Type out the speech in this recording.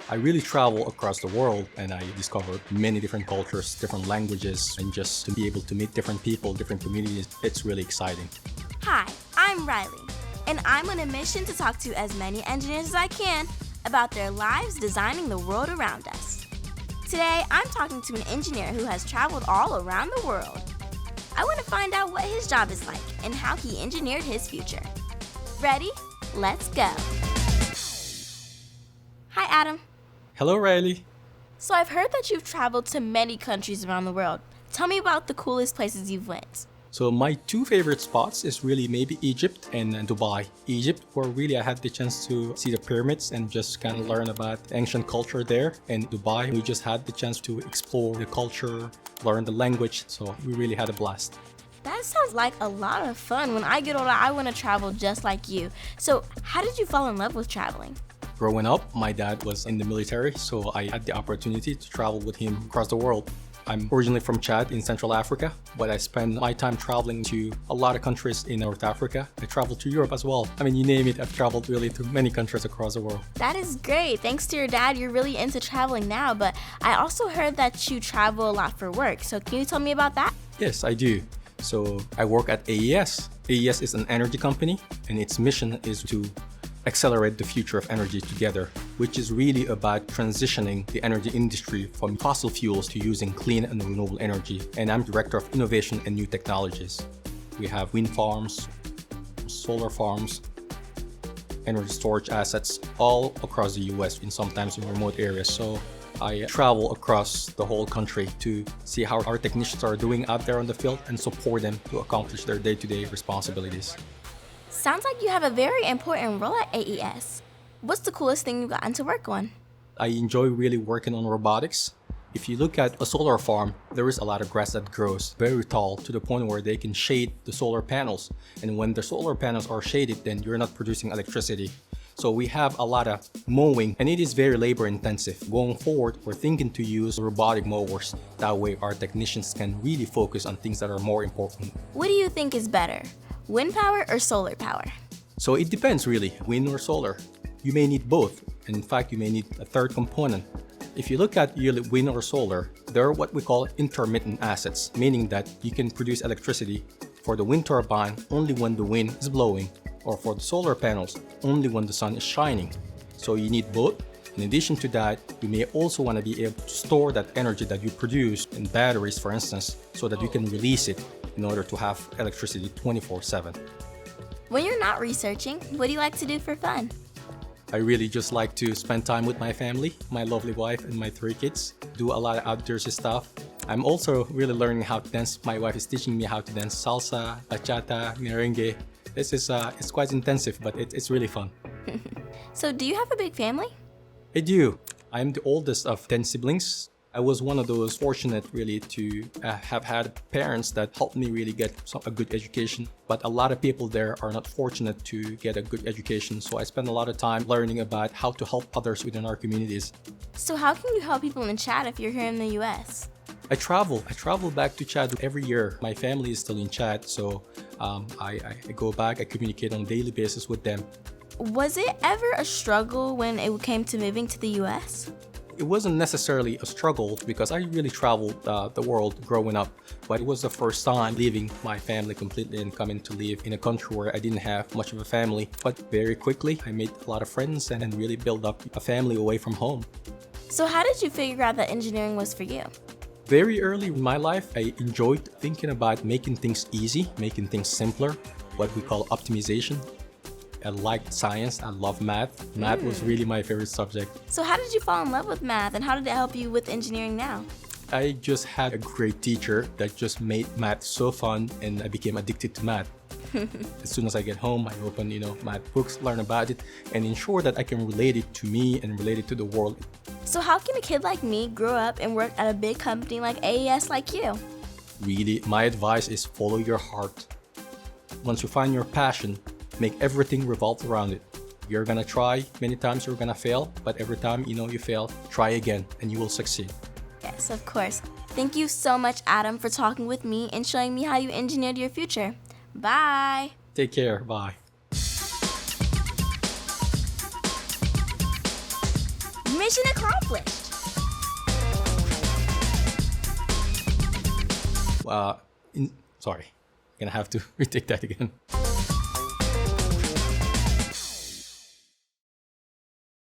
I really travel across the world and I discover many different cultures, different languages, and just to be able to meet different people, different communities, it's really exciting. Hi, I'm Riley, and I'm on a mission to talk to as many engineers as I can about their lives designing the world around us. Today, I'm talking to an engineer who has traveled all around the world. I want to find out what his job is like and how he engineered his future. Ready? Let's go. Hi, Adam. Hello, Riley. So I've heard that you've traveled to many countries around the world. Tell me about the coolest places you've went. So my two favorite spots is really maybe Egypt and Dubai. Egypt, where really I had the chance to see the pyramids and just kind of learn about ancient culture there. And Dubai, we just had the chance to explore the culture, learn the language. So we really had a blast. That sounds like a lot of fun. When I get older, I want to travel just like you. So how did you fall in love with traveling? Growing up, my dad was in the military, so I had the opportunity to travel with him across the world. I'm originally from Chad in Central Africa, but I spend my time traveling to a lot of countries in North Africa. I traveled to Europe as well. I mean, you name it, I've traveled really to many countries across the world. That is great. Thanks to your dad, you're really into traveling now, but I also heard that you travel a lot for work. So can you tell me about that? Yes, I do. So I work at AES. AES is an energy company, and its mission is to accelerate the future of energy together, which is really about transitioning the energy industry from fossil fuels to using clean and renewable energy. And I'm Director of Innovation and New Technologies. We have wind farms, solar farms, energy storage assets all across the US and sometimes in remote areas. So I travel across the whole country to see how our technicians are doing out there on the field and support them to accomplish their day-to-day responsibilities. Sounds like you have a very important role at AES. What's the coolest thing you've gotten to work on? I enjoy really working on robotics. If you look at a solar farm, there is a lot of grass that grows very tall to the point where they can shade the solar panels. And when the solar panels are shaded, then you're not producing electricity. So we have a lot of mowing and it is very labor intensive. Going forward, we're thinking to use robotic mowers. That way our technicians can really focus on things that are more important. What do you think is better, wind power or solar power? So it depends really, wind or solar. You may need both, and in fact you may need a third component. If you look at either wind or solar, they're what we call intermittent assets, meaning that you can produce electricity for the wind turbine only when the wind is blowing, or for the solar panels only when the sun is shining. So you need both. In addition to that, you may also want to be able to store that energy that you produce in batteries, for instance, so that you can release it in order to have electricity 24/7. When you're not researching, what do you like to do for fun? I really just like to spend time with my family, my lovely wife and my 3 kids, do a lot of outdoorsy stuff. I'm also really learning how to dance. My wife is teaching me how to dance salsa, bachata, merengue. This is it's quite intensive, but it's really fun. So do you have a big family? I do. I'm the oldest of 10 siblings. I was one of those fortunate really to have had parents that helped me really get a good education. But a lot of people there are not fortunate to get a good education. So I spend a lot of time learning about how to help others within our communities. So how can you help people in Chad if you're here in the US? I travel back to Chad every year. My family is still in Chad, so I go back, I communicate on a daily basis with them. Was it ever a struggle when it came to moving to the US? It wasn't necessarily a struggle because I really traveled the world growing up, but it was the first time leaving my family completely and coming to live in a country where I didn't have much of a family. But very quickly, I made a lot of friends and really built up a family away from home. So how did you figure out that engineering was for you? Very early in my life, I enjoyed thinking about making things easy, making things simpler, what we call optimization. I liked science, I love math. Math was really my favorite subject. So how did you fall in love with math and how did it help you with engineering now? I just had a great teacher that just made math so fun and I became addicted to math. As soon as I get home, I open, math books, learn about it, and ensure that I can relate it to me and relate it to the world. So how can a kid like me grow up and work at a big company like AES like you? Really, my advice is follow your heart. Once you find your passion, make everything revolve around it. You're gonna try, many times you're gonna fail, but every time you fail, try again and you will succeed. Yes, of course. Thank you so much, Adam, for talking with me and showing me how you engineered your future. Bye. Take care, bye. Mission accomplished. Sorry, gonna have to retake that again.